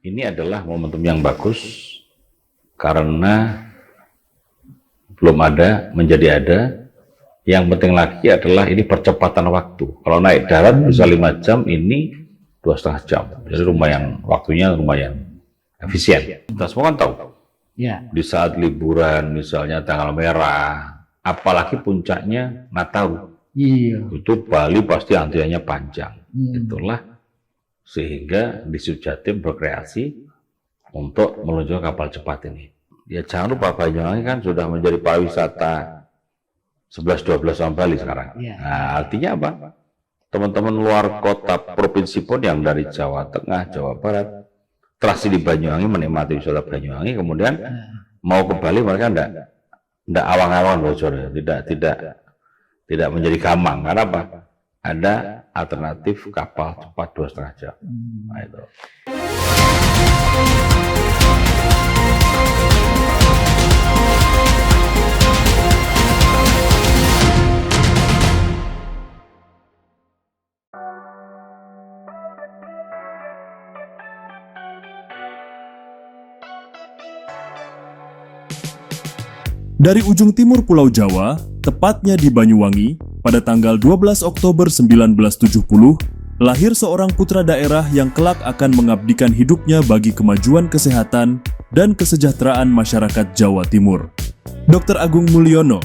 ini adalah momentum yang bagus karena belum ada, menjadi ada. Yang penting lagi adalah ini percepatan waktu. Kalau naik darat bisa 5 jam, ini 2,5 jam. Jadi waktunya lumayan efisien. Kita semua kan tahu, Ya. di saat liburan misalnya tanggal merah, apalagi puncaknya Nataru, Iya. itu Bali pasti antriannya panjang. Itulah sehingga di Jatim berkreasi untuk meluncurkan kapal cepat ini. Ya jangan lupa Banyuwangi kan sudah menjadi pariwisata 11-12 tahun Bali sekarang. Ya. Nah, artinya apa? Teman-teman luar kota provinsi pun yang dari Jawa Tengah, Jawa Barat, terasi di Banyuwangi, menikmati wisata Banyuwangi, kemudian mau ke Bali mereka enggak awang-awang bocor, tidak menjadi gamang. Karena apa? Ada alternatif kapal cepat 2,5 jam. Nah, itu. Dari ujung timur Pulau Jawa, tepatnya di Banyuwangi, pada tanggal 12 Oktober 1970, lahir seorang putra daerah yang kelak akan mengabdikan hidupnya bagi kemajuan kesehatan dan kesejahteraan masyarakat Jawa Timur. Dr. Agung Mulyono,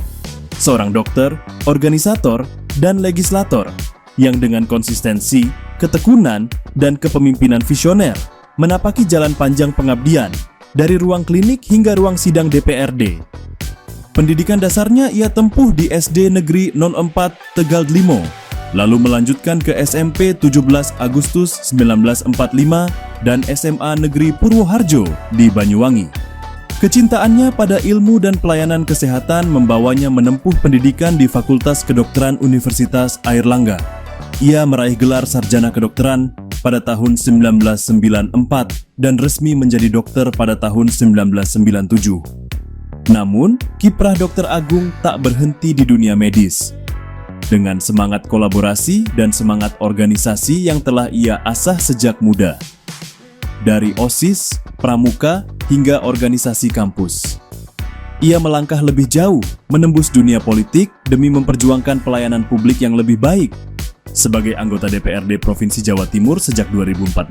seorang dokter, organisator, dan legislator yang dengan konsistensi, ketekunan, dan kepemimpinan visioner menapaki jalan panjang pengabdian dari ruang klinik hingga ruang sidang DPRD. Pendidikan dasarnya ia tempuh di SD Negeri Non 4 Tegal Limo, lalu melanjutkan ke SMP 17 Agustus 1945 dan SMA Negeri Purwoharjo di Banyuwangi. Kecintaannya pada ilmu dan pelayanan kesehatan membawanya menempuh pendidikan di Fakultas Kedokteran Universitas Airlangga. Ia meraih gelar sarjana kedokteran pada tahun 1994 dan resmi menjadi dokter pada tahun 1997. Namun, kiprah Dr. Agung tak berhenti di dunia medis. Dengan semangat kolaborasi dan semangat organisasi yang telah ia asah sejak muda. Dari OSIS, Pramuka, hingga organisasi kampus. Ia melangkah lebih jauh, menembus dunia politik demi memperjuangkan pelayanan publik yang lebih baik. Sebagai anggota DPRD Provinsi Jawa Timur sejak 2014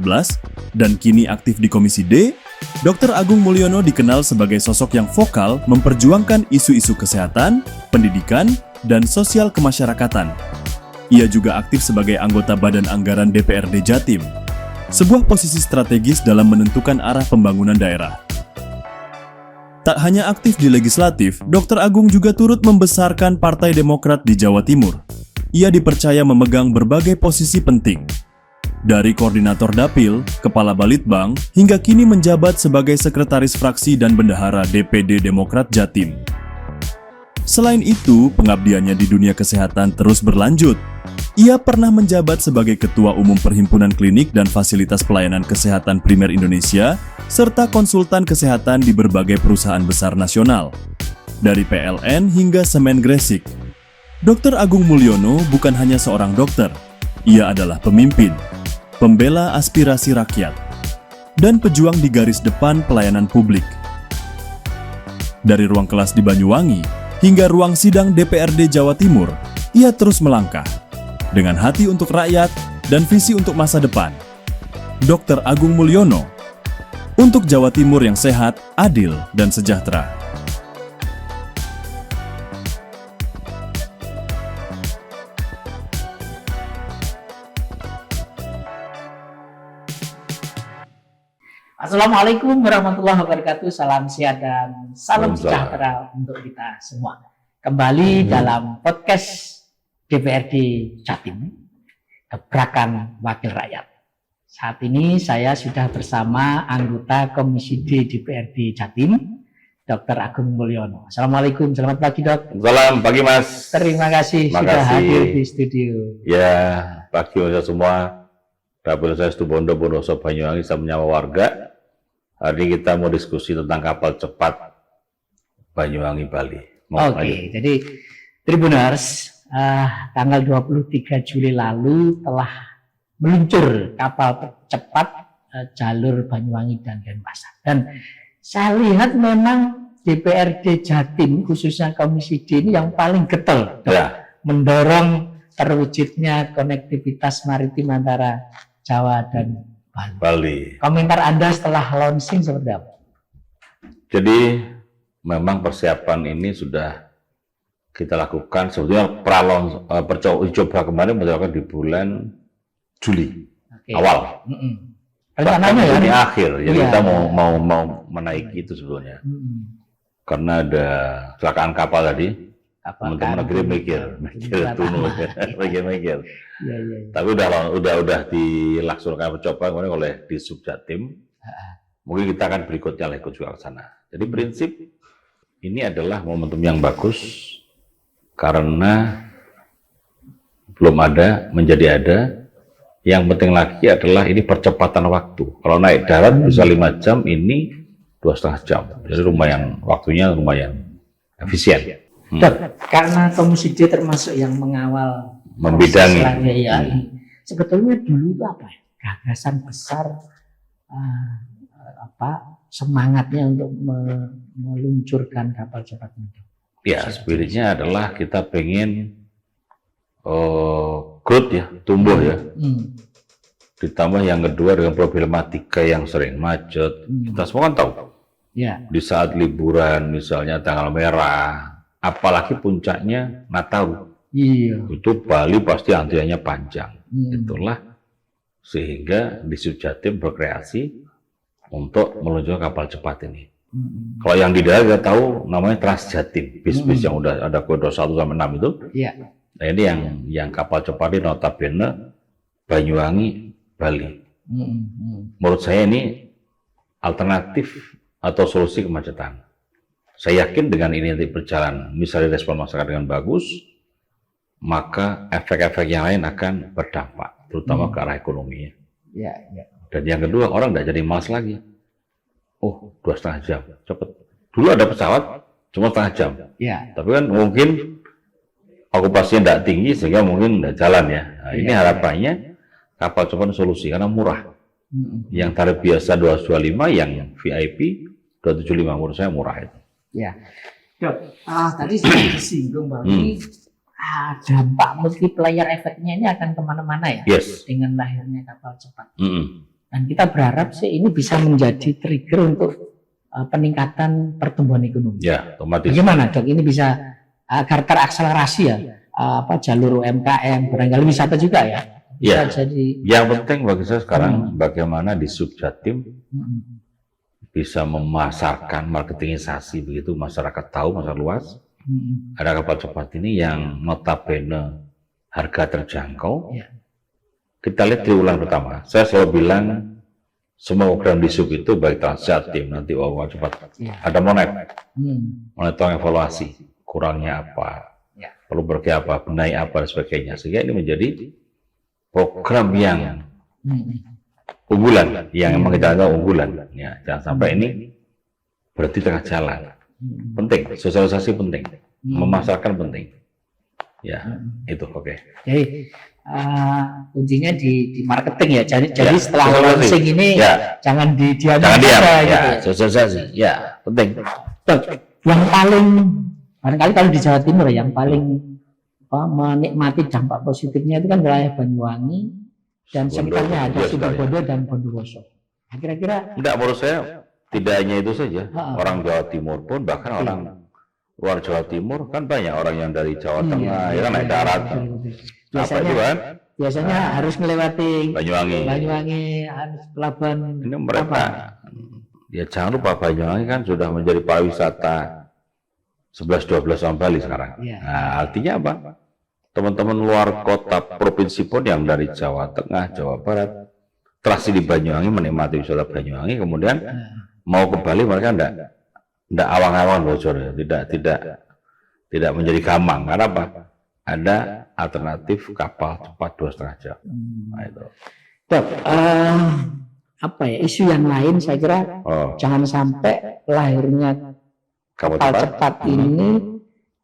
dan kini aktif di Komisi D, Dr. Agung Mulyono dikenal sebagai sosok yang vokal memperjuangkan isu-isu kesehatan, pendidikan, dan sosial kemasyarakatan. Ia juga aktif sebagai anggota Badan Anggaran DPRD Jatim, sebuah posisi strategis dalam menentukan arah pembangunan daerah. Tak hanya aktif di legislatif, Dr. Agung juga turut membesarkan Partai Demokrat di Jawa Timur. Ia dipercaya memegang berbagai posisi penting, dari koordinator Dapil, kepala Balitbang, hingga kini menjabat sebagai sekretaris fraksi dan bendahara DPD Demokrat Jatim. Selain itu, pengabdiannya di dunia kesehatan terus berlanjut. Ia pernah menjabat sebagai Ketua Umum Perhimpunan Klinik dan Fasilitas Pelayanan Kesehatan Primer Indonesia, serta konsultan kesehatan di berbagai perusahaan besar nasional, dari PLN hingga Semen Gresik. Dr. Agung Mulyono bukan hanya seorang dokter, ia adalah pemimpin, pembela aspirasi rakyat, dan pejuang di garis depan pelayanan publik. Dari ruang kelas di Banyuwangi hingga ruang sidang DPRD Jawa Timur, ia terus melangkah dengan hati untuk rakyat dan visi untuk masa depan. Dr. Agung Mulyono, untuk Jawa Timur yang sehat, adil, dan sejahtera. Assalamualaikum warahmatullahi wabarakatuh. Salam sehat dan salam sejahtera untuk kita semua. Kembali dalam podcast DPRD Jatim, Gebrakan Wakil Rakyat. Saat ini saya sudah bersama anggota Komisi D DPRD Jatim, Dr. Agung Mulyono. Assalamualaikum, selamat pagi Dok. Selamat pagi Mas. Terima kasih sudah hadir di studio. Ya, pagi semua. Dapil saya Stubondo Bondoso Banyuwangi, saya menyapa warga. Hari ini kita mau diskusi tentang kapal cepat Banyuwangi Bali. Oke, jadi Tribuners, tanggal 23 Juli lalu telah meluncur kapal cepat jalur Banyuwangi dan Denpasar. Dan saya lihat memang DPRD Jatim khususnya Komisi D ini yang paling getol mendorong terwujudnya konektivitas maritim antara Jawa dan Bali. Komentar Anda setelah launching seperti apa? Jadi memang persiapan ini sudah kita lakukan. Sebetulnya uji coba kemarin dilakukan di bulan Juli awal. Rencananya ya? Ini akhir. Jadi kita mau menaiki itu sebetulnya. Karena ada kecelakaan kapal tadi. Teman-teman negeri mikir tunu, mikir. Tapi udah dilaksanakan percobaan kemarin oleh di Subjatim. Mungkin kita akan berikutnya ikut juga ke sana. Jadi prinsip ini adalah momentum yang bagus karena belum ada menjadi ada. Yang penting lagi adalah ini percepatan waktu. Kalau naik darat bisa 5 jam, ini 2,5 jam. Jadi waktunya lumayan efisien. Karena Komisi D termasuk yang mengawal membidangi. Sebetulnya dulu itu apa ya? Gagasan besar semangatnya untuk meluncurkan kapal cepat itu. Ya, spiritnya adalah kita pengen growth ya, tumbuh ya. Ditambah yang kedua dengan problematika yang sering macet. Kita semua kan tahu. Di saat liburan misalnya tanggal merah, apalagi puncaknya Natal, itu Bali pasti antriannya panjang. Itulah sehingga di Subjatim berkreasi untuk meluncurkan kapal cepat ini. Kalau yang di daerah kita tahu namanya Transjatim, bis-bis yang udah ada kode 1 sampai 6 itu. Nah ini yang kapal cepat ini notabene Banyuwangi, Bali. Menurut saya ini alternatif atau solusi kemacetan. Saya yakin dengan ini nanti berjalan, misalnya respon masyarakat dengan bagus, maka efek-efek yang lain akan berdampak, terutama ke arah ekonominya. Dan yang kedua, orang tidak jadi malas lagi. 2,5 jam, cepet. Dulu ada pesawat, cuma setengah jam. Tapi kan mungkin okupasinya tidak tinggi, sehingga mungkin tidak jalan ya. Nah, ini harapannya kapal cepat solusi, karena murah. Yang tarif biasa 225, yang VIP 275, menurut saya murah itu. Dok, tadi sudah disinggung bahwa ini dampak multiplier efeknya ini akan kemana-mana ya, dengan lahirnya kapal cepat. Dan kita berharap sih ini bisa menjadi trigger untuk peningkatan pertumbuhan ekonomi. Otomatis. Bagaimana dok? Ini bisa agar terakselerasi ya, jalur UMKM, barangkali wisata juga ya. Jadi. Yang penting bagi saya sekarang bagaimana di Subjatim bisa memasarkan marketingisasi begitu masyarakat tahu, masyarakat luas. Ada kapal cepat ini yang notabene harga terjangkau. Kita lihat triwulan pertama. Saya selalu bilang semua program di Sub itu baik Transjatim nanti kapal cepat ada monitoring evaluasi, kurangnya apa, perlu pergi apa, benahi apa dan sebagainya. Sehingga ini menjadi program yang unggulan, yang memang kita anggap unggulan. Jangan sampai ini berarti tengah jalan. Penting, sosialisasi penting, memasarkan penting. Itu oke. Jadi kuncinya di marketing ya. Jadi setelah launching ini jangan diam. Jangan diam. Sosialisasi. Penting. Yang paling barangkali kalau di Jawa Timur yang paling menikmati dampak positifnya itu kan wilayah Banyuwangi dan sekitarnya ada Situbondo dan Bondowoso. Kira-kira enggak, menurut saya tidak hanya itu saja. Orang Jawa Timur pun, bahkan orang luar Jawa Timur kan banyak orang yang dari Jawa Tengah ya kan naik darat. Biasanya harus melewati Banyuwangi, harus pelabuhan. Ini mereka jangan lupa Banyuwangi kan sudah menjadi pariwisata 11-12 tahun Bali sekarang. Nah, artinya apa? Teman-teman luar kota provinsi pun yang dari Jawa Tengah, Jawa Barat, terasi di Banyuwangi menikmati wisata Banyuwangi, kemudian mau ke Bali mereka tidak awang-awang bocor, tidak menjadi gamang. Karena apa? Ada alternatif kapal cepat 2,5 jam. Nah, itu. Dok, isu yang lain saya kira jangan sampai lahirnya kapal cepat ini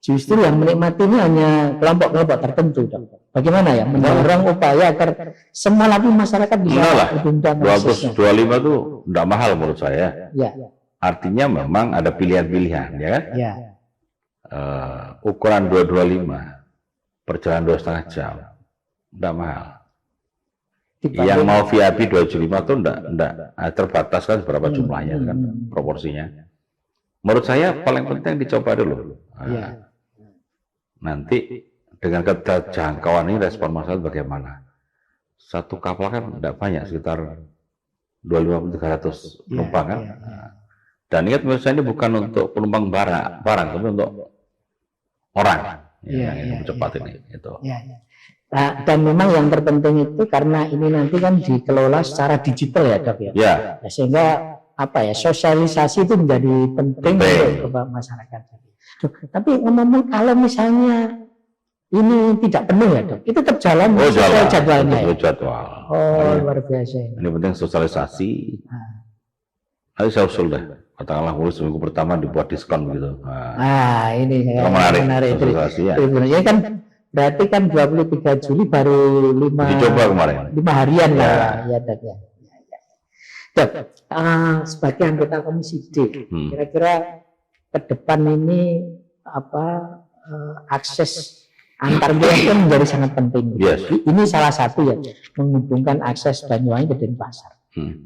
justru yang menikmati ini hanya kelompok-kelompok tertentu, Dok. bagaimana ya mendorong upaya agar semua lapisan masyarakat bisa Enggak lah, berbincang aksesnya. 225 itu enggak mahal menurut saya. Ya, Artinya memang ada pilihan-pilihan, ya kan? ya, Ukuran 225, perjalanan 2,5 jam, enggak mahal. Yang mau VIP 275 itu enggak terbatas kan berapa jumlahnya kan proporsinya. Menurut saya paling penting dicoba dulu. Ya. Nanti dengan keterjangkauan ini respon masyarakat bagaimana? Satu kapal kan enggak banyak, sekitar 250-300 penumpang kan. Dan ingat misalnya ini bukan untuk penumpang barang tapi untuk orang yang ingin cepat ini. Itu. Ya. Nah, dan memang yang terpenting itu karena ini nanti kan dikelola secara digital ya Dok ya. Ya. Sehingga apa ya sosialisasi itu menjadi penting untuk masyarakat. Tapi ngomong kalau misalnya ini tidak penuh ya Dok, itu tetap jalan sesuai jadwalnya ya? Jadwal. Oh luar biasa. Ini penting sosialisasi. Nanti saya usul deh, katakanlah seminggu pertama dibuat diskon gitu. Ini menarik. Sosialisasi ya. Ini kan berarti kan 23 Juli baru 5 dicoba kemarin. 5 harian lah ya Dok ya. Dok, sebagai anggota Komisi D, kira-kira ke depan ini apa akses antar wilayah menjadi sangat penting. Yes. Ini salah satu ya menghubungkan akses Banyuwangi ke Denpasar.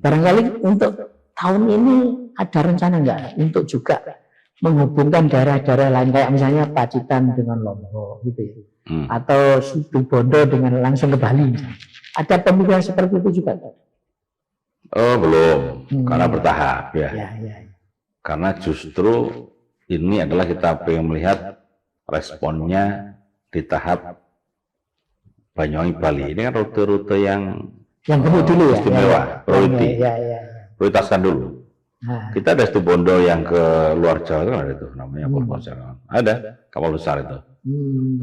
Barangkali untuk tahun ini ada rencana nggak untuk juga menghubungkan daerah-daerah lain kayak misalnya Pacitan dengan Lombok gitu ya, atau Situbondo dengan langsung ke Bali. Ada pemikiran seperti itu juga? Oh belum, karena bertahap ya. Karena justru ini adalah kita pengen melihat responnya di tahap Banyuwangi Bali. Ini kan rute-rute yang dulu dulu ya. Istimewa, prioritaskan dulu. Kita ada Situbondo yang ke luar Jawa itu ada itu namanya ada kapal besar itu.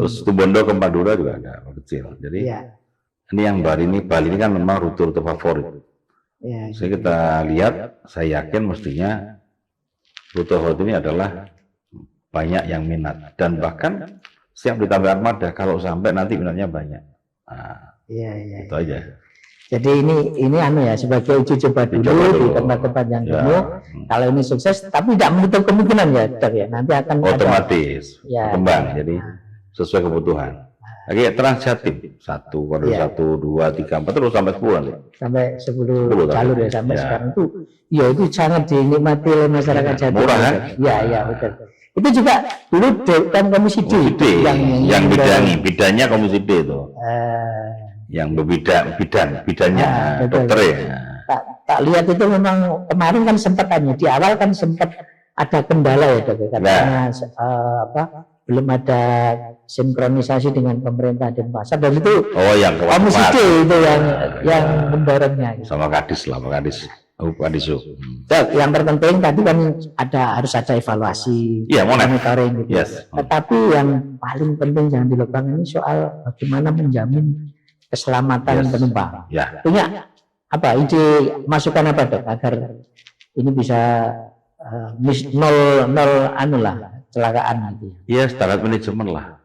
Terus Situbondo ke Madura juga ada kapal kecil. Jadi ini yang Bali ini kan memang rute-rute favorit. Jadi kita lihat, saya yakin mestinya rute favorit ini adalah banyak yang minat dan bahkan siap ditambah armada kalau sampai nanti minatnya banyak. Itu aja. Jadi ini ya sebagai uji coba dulu di tempat-tempat yang penuh. Kalau ini sukses, tapi tidak menutup kemungkinan ya Dok ya. Nanti akan otomatis berkembang. Jadi sesuai kebutuhan. Lagi Transjatim 1, koridor 1, 2, 3, 4 terus sampai 10 nanti. Sampai 10 jalur ya sampai sekarang itu. Ya itu sangat dinikmati oleh masyarakat Jatim. Murah kan? Ya betul. Itu juga dulu kan Komisi D yang bidangnya Komisi D itu. Yang bidannya dokter ya. Tak lihat itu memang kemarin kan sempat di awal kan sempat ada kendala ya Dok karena belum ada sinkronisasi dengan pemerintah Denpasar dan itu yang Komisi D itu yang mendorongnya sama Kadis. Yang terpenting tadi kan harus ada evaluasi, monitoring gitu. Tetapi yang paling penting jangan dilupakan ini soal bagaimana menjamin keselamatan penumpang. Punya apa ide masukan apa Dok agar ini bisa nol kecelakaan gitu. Ya standar manajemen lah.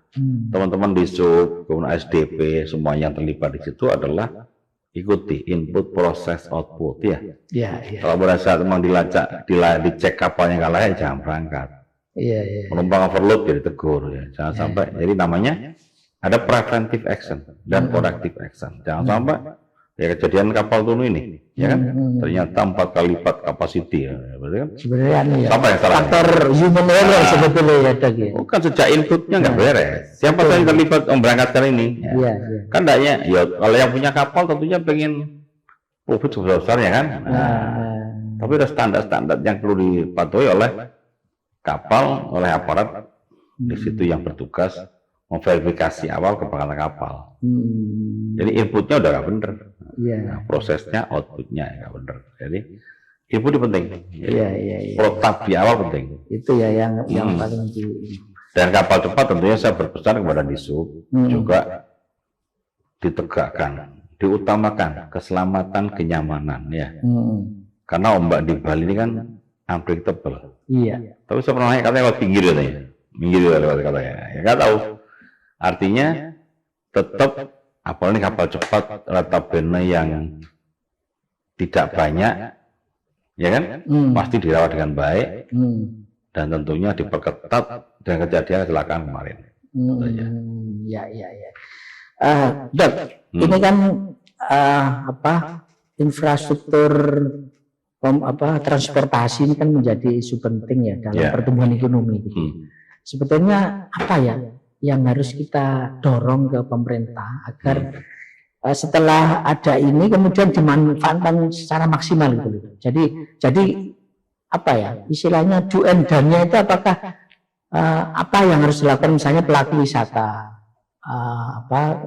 Teman-teman di SUB, kemudian SDP, semua yang terlibat di situ adalah ikuti input, proses, output ya. Kalau pada saat memang dicek kapalnya nggak layak, jangan berangkat. Penumpang overload jadi tegur ya. Jangan sampai. Jadi namanya ada preventive action dan corrective action. Jangan sampai ya kejadian kapal tunu ini, ya kan? Ternyata 4 kali lipat kapasiti ya, berarti kan? Sebenarnya yang salah? Faktor human error sebetulnya ya Dok ya. Kan sejak inputnya nggak beres. Siapa yang terlibat memberangkatkan ini? Kan enggaknya, ya kalau yang punya kapal tentunya pengen profit sebesar-besarnya kan? Tapi ada standar-standar yang perlu dipatuhi oleh kapal, oleh aparat di situ yang bertugas memverifikasi awal kebakaran kapal. Jadi inputnya udah nggak bener. Prosesnya, outputnya nggak bener. Jadi input itu penting. Protap di awal penting. Itu ya yang paling Dan kapal cepat tentunya saya berpesan kepada Disub juga ditegakkan, diutamakan keselamatan, kenyamanan ya. Karena ombak di Bali ini kan unpredictable. Tapi saya pernah nanya katanya kalau pinggir katanya, katanya, ya nggak tahu. Artinya tetap apalagi kapal cepat notabene yang tidak banyak, ya kan, pasti dirawat dengan baik dan tentunya diperketat dengan kejadian kecelakaan kemarin. Ya. Dok, ini kan infrastruktur transportasi ini kan menjadi isu penting ya dalam pertumbuhan ekonomi. Sebetulnya apa ya yang harus kita dorong ke pemerintah agar setelah ada ini kemudian dimanfaatkan secara maksimal gitu. Jadi apa ya istilahnya do and done-nya itu apakah apa yang harus dilakukan misalnya pelaku wisata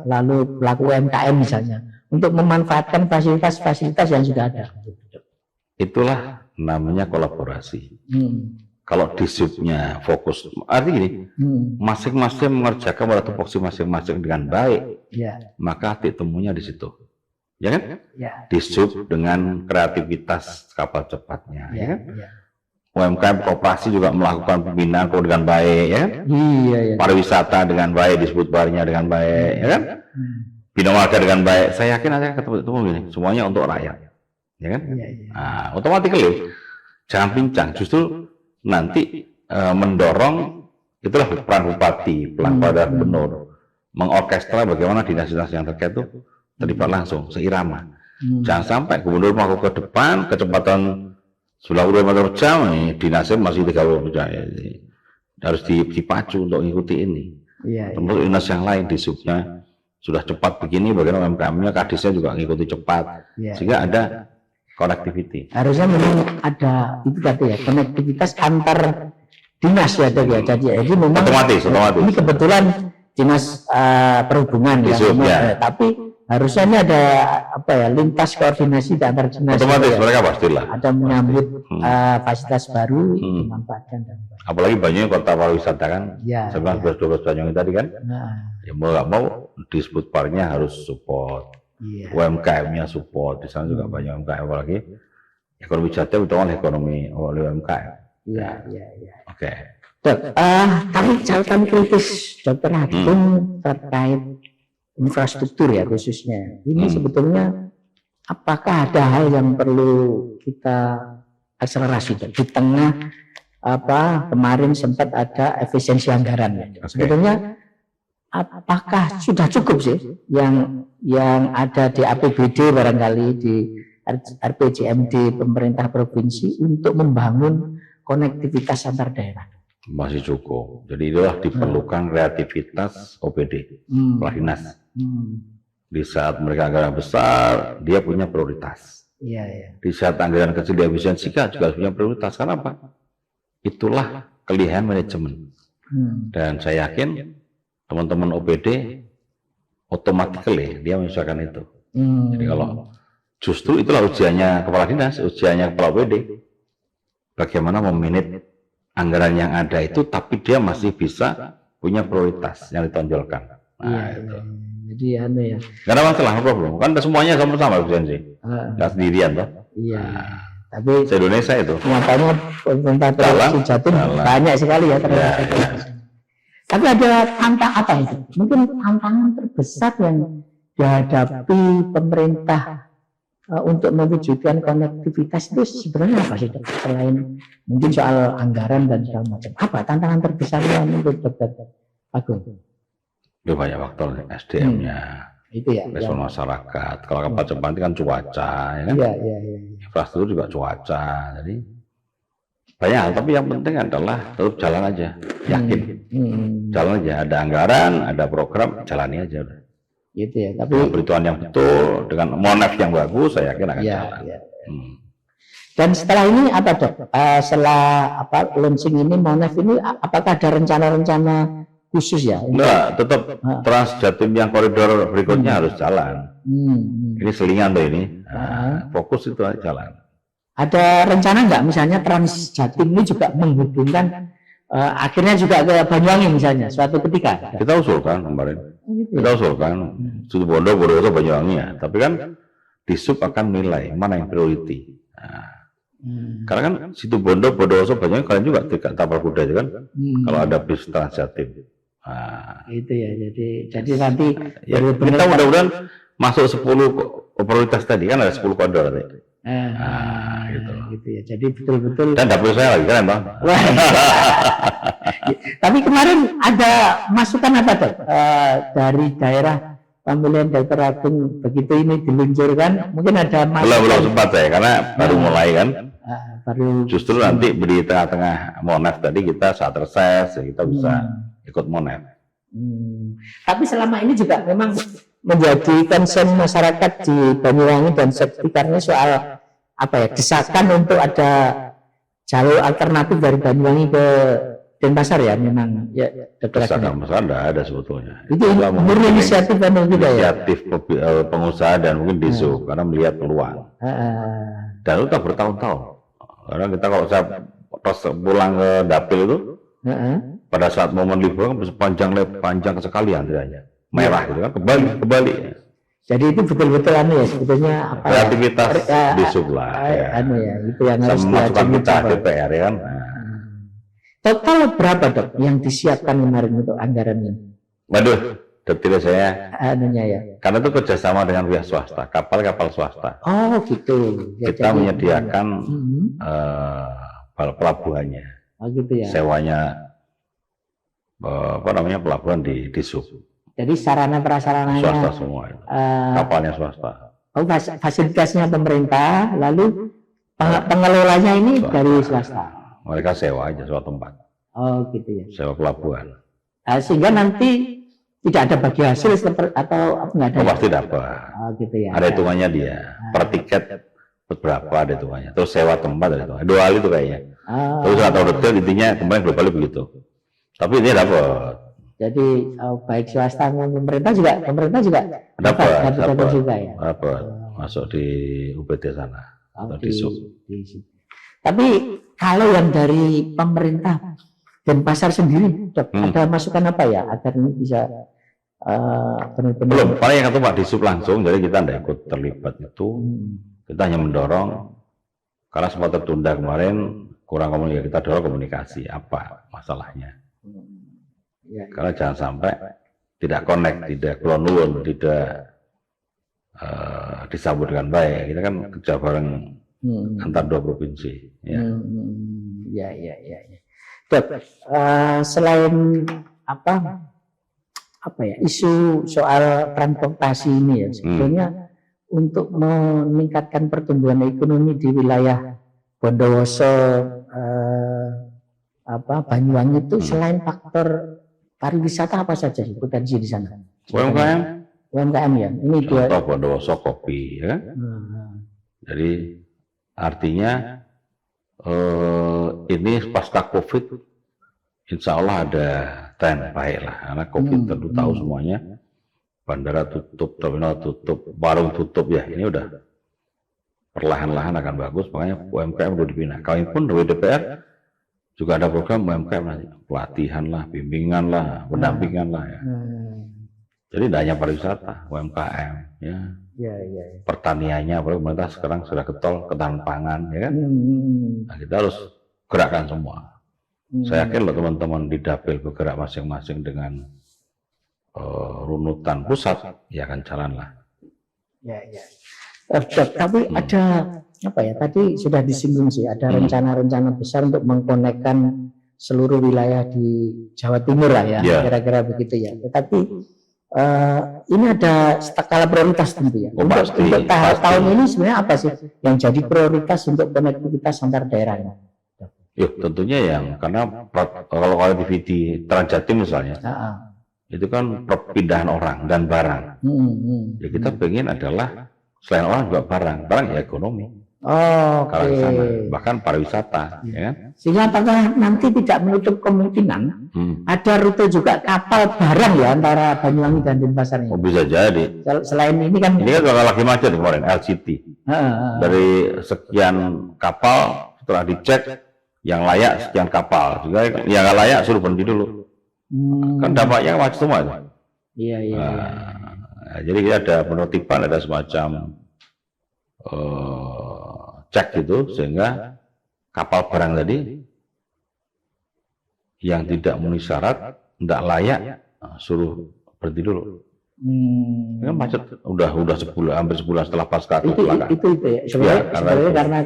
lalu pelaku UMKM misalnya untuk memanfaatkan fasilitas-fasilitas yang sudah ada. Itulah namanya kolaborasi. Kalau disipnya fokus, artinya gini, masing-masing mengerjakan pada tupoksi masing-masing dengan baik, maka titik temunya di situ, ya kan? Disup dengan kreativitas kapal cepatnya, ya kan? UMKM koperasi juga melakukan pembinaan dengan baik, ya kan? Pariwisata dengan baik, disebut barnya dengan baik, ya kan? Bina warga dengan baik. Saya yakin akan ketemu gini, semuanya untuk rakyat, ya kan? Nah, otomatis jangan pincang, justru nanti mendorong itulah peran bupati, peran pada gubernur, mengorkestra bagaimana dinas-dinas yang terkait itu terlibat langsung seirama. Jangan sampai gubernur mau ke depan kecepatan 90 km per jam, dinasnya masih 30 jam. Harus dipacu untuk mengikuti ini. Termasuk dinas yang lain di subnya sudah cepat begini, bagaimana UMKM-nya, kadisnya juga mengikuti cepat, sehingga ada connectivity. Harusnya memang ada itu tadi ya, konektivitas antar dinas ya Dok ya. Jadi memang otomatis. Ini kebetulan dinas perhubungan ya, tapi harusnya ini ada lintas koordinasi di antar dinas. Otomatis mereka pastilah. Ada menyambut fasilitas baru dimanfaatkan dan apalagi Banyuwangi kota pariwisata kan, 11-12 Banyuwangi tadi kan, ya mau nggak mau disebut parnya harus support. UMKM-nya support, di sana juga banyak UMKM, apalagi ekonomi Jatim itu oleh ekonomi oleh UMKM. Oke. Dok, tapi catatan kritis Dr. Agung terkait infrastruktur ya khususnya. Ini sebetulnya apakah ada hal yang perlu kita akselerasi di tengah kemarin sempat ada efisiensi anggaran. Sebetulnya apakah sudah cukup sih yang ada di APBD barangkali di RPJMD pemerintah provinsi untuk membangun konektivitas antar daerah? Masih cukup. Jadi itulah diperlukan kreativitas OPD, kepala dinas. Di saat mereka anggaran besar, dia punya prioritas. Di saat anggaran kecil dia efisiensikan juga punya prioritas. Karena apa? Itulah kelihan manajemen. Dan saya yakin teman-teman OPD otomatis dia menyesuaikan itu. Jadi kalau justru itulah ujiannya kepala dinas, ujiannya kepala OPD. Bagaimana memanage anggaran yang ada itu, tapi dia masih bisa punya prioritas yang ditonjolkan. Itu. Jadi ya. Gak ada masalah, problem. Kan semuanya sama-sama efisiensi. Gak sendirian toh. Tapi se-Indonesia itu. Nyatanya pemerintah provinsi Jatim banyak sekali ya terhadap. Tapi ada tantangan itu? Mungkin tantangan terbesar yang dihadapi pemerintah untuk mewujudkan konektivitas itu sebenarnya apa sih? Selain mungkin soal anggaran dan segala macam. Apa tantangan terbesarnya menurut Dr. Agung? Itu banyak faktor, SDM-nya, respon masyarakat. Kalau kapal cepat kan cuaca, ya kan? Infrastruktur juga cuaca. Jadi banyak hal, tapi yang penting adalah tetap jalan aja, yakin, jalan aja. Ada anggaran, ada program, jalani aja udah. Gitu ya. Tapi pemberitahuan yang betul dengan monef yang bagus, saya yakin akan jalan. Dan setelah ini apa Dok? Setelah launching ini monef ini, apakah ada rencana-rencana khusus ya? Enggak, tetap Trans Jatim yang koridor berikutnya harus jalan. Ini selingan tuh ini, fokus itu jalan. Ada rencana nggak misalnya Trans Jatim ini juga menghubungkan akhirnya juga ke Banyuwangi misalnya suatu ketika? Kita usulkan kemarin, kita usulkan Situ Bondo, Bondowoso, Banyuwangi ya. Tapi kan disub akan nilai mana yang priority. Karena kan Situ Bondo, Bondowoso, Banyuwangi kalian juga tidak tapal kuda kan? Kalau ada bis Trans Jatim. Nah, Itu ya. Jadi nanti ya, benar-benar kita mudah-mudahan masuk 10 prioritas tadi kan ada 10 koridor tadi. gitu ya. Jadi betul-betul. Dan dapur saya lagi keren Bang. Wah. Tapi kemarin ada masukan apa Dok? Dari daerah pemilihan Dr. Agung begitu ini diluncurkan, mungkin ada masukan. Belum sempat saya karena baru mulai kan. Baru. Justru nanti di tengah-tengah Monef tadi kita saat reses ya kita bisa ikut Monef. Tapi selama ini juga memang menjadi concern masyarakat di Banyuwangi dan sekitarnya soal apa ya, desakan untuk ada jalur alternatif dari Banyuwangi ke Denpasar ya, memang ya Dr. Agung. Desakan besar ada sebetulnya. Itu murni inisiatif Anda juga ya. Inisiatif pengusaha dan mungkin disu karena melihat peluang. Dan itu tak bertahun-tahun. Karena kita kalau saya pulang ke dapil itu pada saat momen libur kan panjang sekali antriannya. Merah gitu kan, kembali. Jadi itu betul-betul ya sebetulnya apa kreativitas di sublah ya. Itu yang harus masukan kita DPR ya kan. Total berapa Dok yang disiapkan kemarin untuk anggaran ini? Waduh, detail saya. Ya. Karena itu kerjasama dengan pihak swasta, kapal-kapal swasta. Oh gitu. Ya, kita menyediakan pelabuhannya. Oh gitu ya. Sewanya pelabuhan di sub. Jadi sarana prasarananya swasta semua. Kapalnya swasta. Oh, fasilitasnya pemerintah, lalu pengelolanya ini dari swasta. Mereka sewa aja sewa tempat. Oh gitu ya. Sewa pelabuhan. Sehingga nanti tidak ada bagi hasil atau nggak ada? Pasti dapat. Oh gitu ya. Ada hitungannya dia. Per tiket berapa ada hitungannya. Terus sewa tempat ada hitungannya. 2 kali itu kayaknya. Terus nggak tahu detail, intinya kemarin globalnya begitu. Tapi ini dapat. Jadi baik swasta maupun pemerintah juga dapat juga ya. Dapat masuk di UPT sana atau di sub. Tapi kalau yang dari pemerintah Denpasar sendiri, Dok, ada masukan apa ya agar ini bisa benar-benar? Belum, paling yang Pak di sub langsung, jadi kita tidak ikut terlibat itu. Kita hanya mendorong karena sempat tertunda kemarin, kurang komunikasi, kita dorong komunikasi apa masalahnya. Karena jangan sampai tidak connect, tidak klonulun, tidak disambut dengan baik. Kita kan kerja bareng antar 2 provinsi. Ya. Dok, selain apa ya, isu soal transportasi ini ya, sebetulnya untuk meningkatkan pertumbuhan ekonomi di wilayah Bondowoso, Banyuwangi itu selain faktor pariwisata apa saja potensi di sana? UMKM ya. Ini dua. Contoh Bondowoso kopi ya. Jadi artinya ini pasca COVID, insya Allah ada tren baik lah. Karena COVID tentu tahu semuanya, bandara tutup, terminal tutup, warung tutup ya. Ini udah perlahan-lahan akan bagus. Makanya UMKM udah dibina. Kami pun dari DPR juga ada program UMKM nanti, pelatihan lah, bimbingan lah, pendampingan lah ya. Jadi tidak hanya pariwisata, UMKM ya. Pertaniannya, pemerintah sekarang sudah ketahanan pangan, ya kan? Nah, kita harus gerakkan semua. Saya yakin loh teman-teman di Dapil bergerak masing-masing dengan runutan pusat, ya akan jalan lah. Tapi ada apa ya? Tadi sudah disinggung sih, ada rencana-rencana besar untuk mengkonekkan seluruh wilayah di Jawa Timur lah ya, kira-kira begitu ya. Tetapi ini ada skala prioritas tentu ya. Untuk tahun ini sebenarnya apa sih yang jadi prioritas untuk konektivitas antar daerah? Tentunya yang karena kalau di Transjatim misalnya, itu kan perpindahan orang dan barang. Ya kita pengen adalah selain orang juga barang ya ekonomi. Bahkan pariwisata, ya kan? Sehingga apakah nanti tidak menutup kemungkinan ada rute juga kapal barang ya antara Banyuwangi dan Denpasar ini? Bisa jadi. Selain ini kan lagi macet kemarin LCT. Dari sekian kapal setelah dicek yang layak sekian kapal, juga yang nggak layak suruh berhenti dulu. Kan dampaknya macet semua. Iya. Jadi kita ada penertiban, ada semacam cek gitu sehingga kapal barang tadi yang tidak memenuhi syarat nggak layak, suruh berhenti dulu. Ini kan macet udah sebulan, hampir sebulan setelah pasca kecelakaan. Itu ya. Sebenarnya karena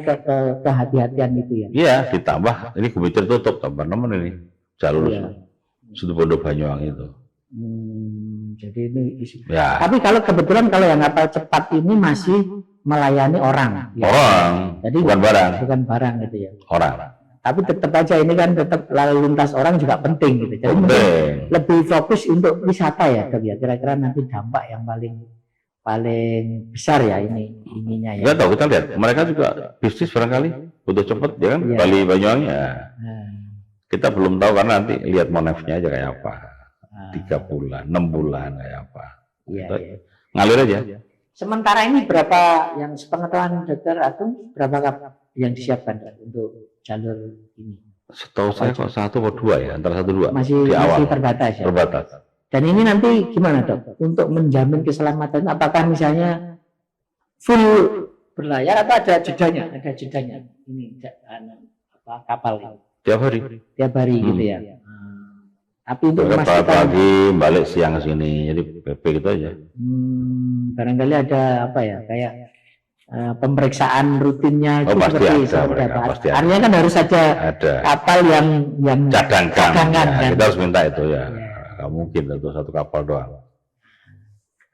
kehati-hatian itu ya. Iya, ditambah ini Gumitir tutup tambah nemen ini jalur Situbondo Banyuwangi itu. Jadi ini Ya. Tapi kalau kebetulan kalau yang kapal cepat ini masih melayani orang. Ya. Orang, Jadi bukan barang. Bukan barang gitu ya. Orang. Tapi tetap aja ini kan tetap lalu lintas orang juga penting gitu. Jadi mungkin lebih fokus untuk wisata ya, Dok ya. Kira-kira nanti dampak yang paling besar ya ininya ya. Enggak tahu, kita lihat. Mereka juga bisnis barangkali butuh cepat ya kan. Iya. Bali Banyuwangi ya. Kita belum tahu karena nanti lihat monefnya aja kayak apa. 3 bulan, 6 bulan kayak apa. Iya, iya. Ngalir aja. Sementara ini berapa yang sepengetahuan Dokter Agung, berapa yang disiapkan untuk jalur ini? Setahu saya kok 1 atau 2 ya, antara 1-2 Masih terbatas ya. Terbatas. Dan ini nanti gimana, Dok? Untuk menjamin keselamatan, apakah misalnya full berlayar atau ada jedanya? Ada jedanya ini kapal ini. Tiap hari. Gitu ya. Tapi untuk Berapa memastikan pagi balik siang ke sini, jadi PP gitu aja. barangkali ada apa ya, kayak pemeriksaan rutinnya itu Pasti seperti ada mereka, apa? pasti ada. Artinya kan harus ada kapal yang Cadangan. kan. Kita harus minta itu ya. Nggak mungkin untuk 1 kapal doang.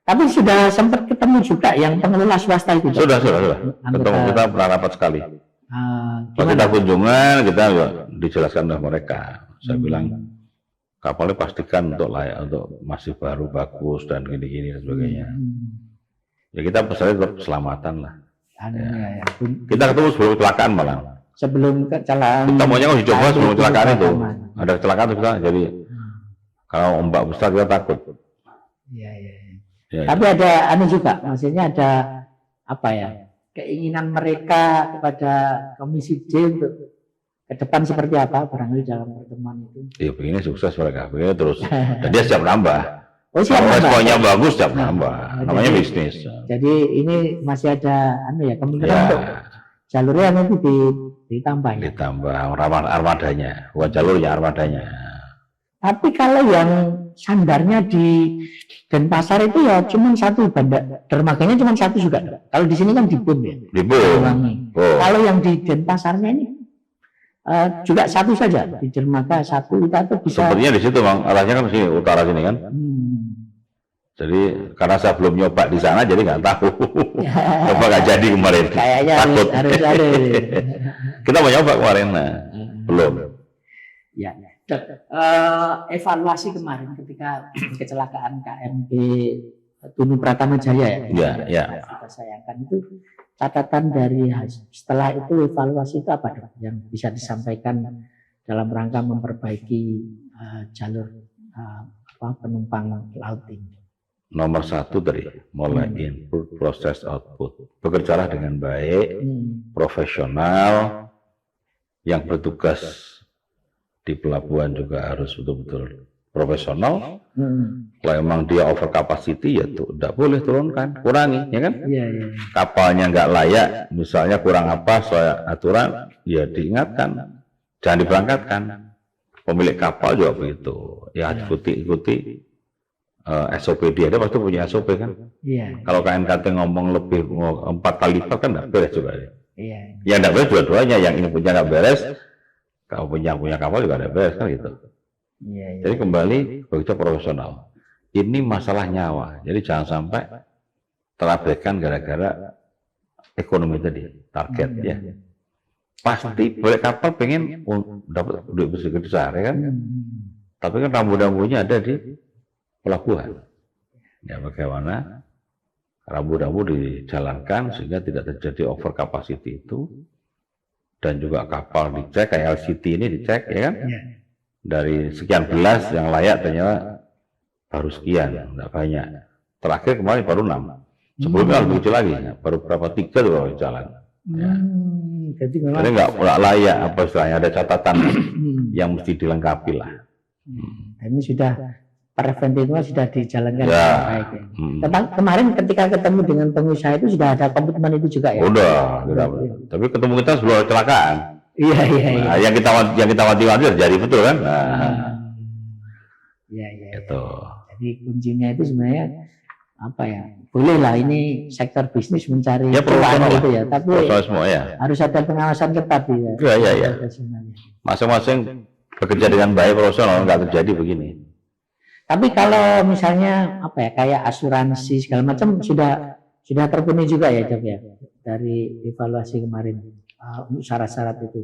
Tapi sudah sempat ketemu juga yang pengelola swasta itu. Sudah. Ketemu kita pernah rapat sekali. Pas Gimana? kita kunjungan, kita juga dijelaskan oleh mereka. Saya bilang kapalnya pastikan untuk layak, untuk masih baru, bagus dan gini-gini dan sebagainya. Ya kita pesannya tetap keselamatan lah. Ya. Kita ketemu sebelum kecelakaan malah. Sebelum kecelakaan. Kita maunya uji coba sebelum kecelakaan itu. Aman. Ada kecelakaan itu kita jadi kalau ombak besar kita takut. Iya. Ya, Tapi ada juga, maksudnya ada apa ya, keinginan mereka kepada Komisi D untuk ke depan seperti apa barangkali dalam pertemuan itu. Iya begini sukses mereka, begini terus. Dan dia siap nambah. Siap Kalau nambah. responnya bagus siap nambah. Namanya bisnis. Jadi ini masih ada kemungkinan untuk jalurnya nanti ditambah ya. Ditambah armadanya, bukan jalurnya, armadanya. Tapi kalau yang sandarnya di Denpasar itu ya cuma 1 dermaganya cuma 1 juga. Kalau di sini kan di BUM ya. Di BUM. Kalau yang di Denpasarnya ini juga 1 saja, di dermaga 1 itu bisa. Sepertinya di situ bang, arahnya kan sini, utara sini kan. Jadi karena saya belum nyoba di sana, jadi nggak tahu. Coba nggak jadi kemarin. Kayaknya takut. harus ada. Kita mau nyoba kemarin, belum. Ya. Evaluasi kemarin ketika kecelakaan KMP Tunu Pratama Jaya ya. Kita sayangkan itu, catatan dari setelah itu evaluasi itu apa, Dok, yang bisa disampaikan dalam rangka memperbaiki jalur penumpang laut ini? Nomor 1 tadi, mulai input, proses, output. Bekerjalah dengan baik, profesional, yang bertugas di pelabuhan juga harus betul-betul profesional. Kalau emang dia over capacity ya tuh tidak boleh turunkan, kurangi, ya kan? Iya. Kapalnya nggak layak, misalnya kurang apa soal aturan, ya diingatkan, jangan diberangkatkan. Pemilik kapal juga begitu, ya ikuti SOP dia pasti punya SOP kan? Iya. Kalau KNKT ngomong lebih 4 kali lipat kan nggak beres juga. Iya. Ya nggak beres dua-duanya, yang ini punya nggak beres. Kalau punya kapal juga ada beres kan gitu. Iya. Jadi kembali begitu profesional. Ini masalah nyawa. Jadi jangan sampai terabaikan gara-gara ekonomi tadi, target ya. Pasti boleh kapal pengen dapat duit besar ya kan. Tapi kan rambu-rambunya ada di pelabuhan. Ya bagaimana rambu-rambu dijalankan sehingga tidak terjadi over capacity itu. Dan juga kapal dicek, kayak LCT ini dicek ya kan, dari sekian belas yang layak ternyata baru sekian, tidak banyak. Terakhir kemarin baru 6, sebelumnya lebih kecil lagi, baru berapa 3 tuh baru jalan. Jadi nggak layak, apa istilahnya, ada catatan yang mesti dilengkapi lah. Ini sudah preventifnya sudah dijalankan Ya. dengan baik ya. Kemarin ketika ketemu dengan pengusaha itu sudah ada komitmen itu juga ya. Udah. Tapi ketemu kita sebelum kecelakaan. Iya. Nah, yang kita wanti-wanti terjadi betul kan? Iya, iya. Gitu. Jadi kuncinya itu sebenarnya apa ya? Boleh lah ini sektor bisnis mencari Ya, profesional gitu lah. ya, tapi Profesional semua ya. harus ada pengawasan ketat ya. Iya. Profesionalnya. Masing-masing bekerja dengan baik profesional nggak terjadi begini. Tapi kalau misalnya apa ya kayak asuransi segala macam sudah terpenuhi juga ya Job ya dari evaluasi kemarin syarat-syarat itu.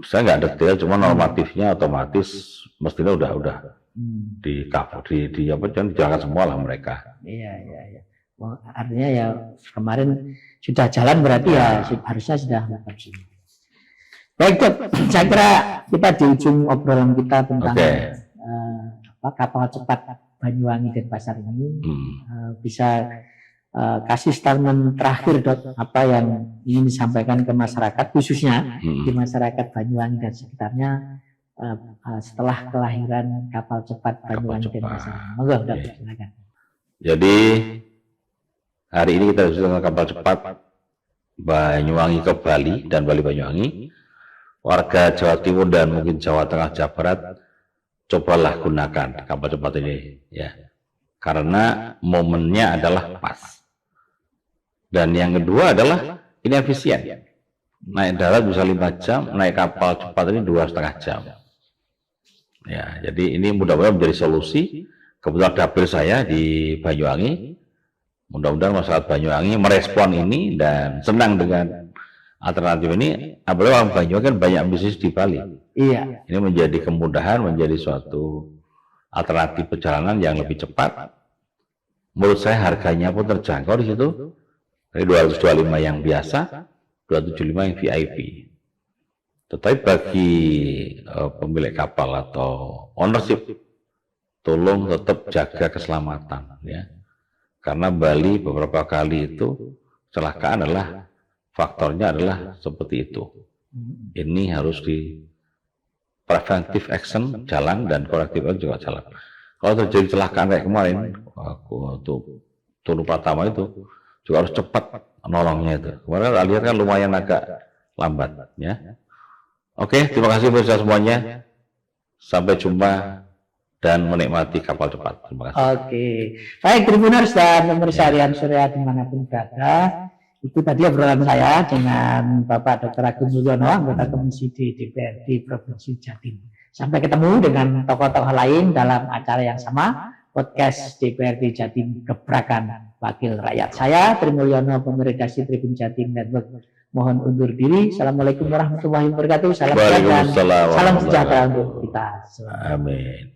Saya nggak detail, cuma normatifnya otomatis mestinya udah di cover di apa jangan dijalankan semua lah mereka. Iya. Oh, artinya ya kemarin sudah jalan berarti ya harusnya sudah melakukan semua. Baik Job, saya kira kita di ujung obrolan kita tentang kapal cepat Banyuwangi dan Pasar ini bisa kasih statement terakhir Dok, apa yang ingin disampaikan ke masyarakat khususnya di masyarakat Banyuwangi dan sekitarnya setelah kelahiran kapal cepat Banyuwangi dan Pasar. Monggo Dok, silakan. Jadi hari ini kita diskusikan kapal cepat Banyuwangi ke Bali dan Bali Banyuwangi. Warga Jawa Timur dan mungkin Jawa Tengah, Jawa Barat, cobalah gunakan kapal cepat ini ya. Karena momennya adalah pas. Dan yang kedua adalah ini efisien. Naik darat bisa 5 jam, naik kapal cepat ini 2,5 jam. Ya, jadi ini mudah-mudahan menjadi solusi. Kebetulan dapil saya di Banyuwangi. Mudah-mudahan masyarakat Banyuwangi merespon ini dan senang dengan alternatif ini. Apalagi orang Banyuwangi kan banyak bisnis di Bali. Iya. Ini menjadi kemudahan, menjadi suatu alternatif perjalanan yang lebih cepat. Menurut saya harganya pun terjangkau di situ. Dari 225 yang biasa, 275 yang VIP. Tetapi bagi pemilik kapal atau ownership, tolong tetap jaga keselamatan ya. Karena Bali beberapa kali itu kecelakaan adalah faktornya adalah seperti itu. Ini harus di preventive action jalan dan corrective action juga jalan. Kalau terjadi kecelakaan kayak kemarin, untuk Tunu Pratama itu juga harus cepat nolongnya itu. Kemarin lihat kan lumayan agak lambat ya. Oke, terima kasih pemirsa semuanya. Sampai jumpa dan menikmati kapal cepat. Terima kasih. Oke, baik Tribuners dan pemirsa Harian Surya dimanapun berada. Itu tadi obrolan saya dengan Bapak Dr. Agung Mulyono, anggota Komisi D DPRD Provinsi Jatim. Sampai ketemu dengan tokoh-tokoh lain dalam acara yang sama, podcast DPRD Jatim Gebrakan Wakil Rakyat. Saya Tri Mulyono, pemeredaksi Tribun Jatim Network. Mohon undur diri. Assalamualaikum warahmatullahi wabarakatuh. Salam sejahtera, salam sejahtera untuk kita semua. Amin.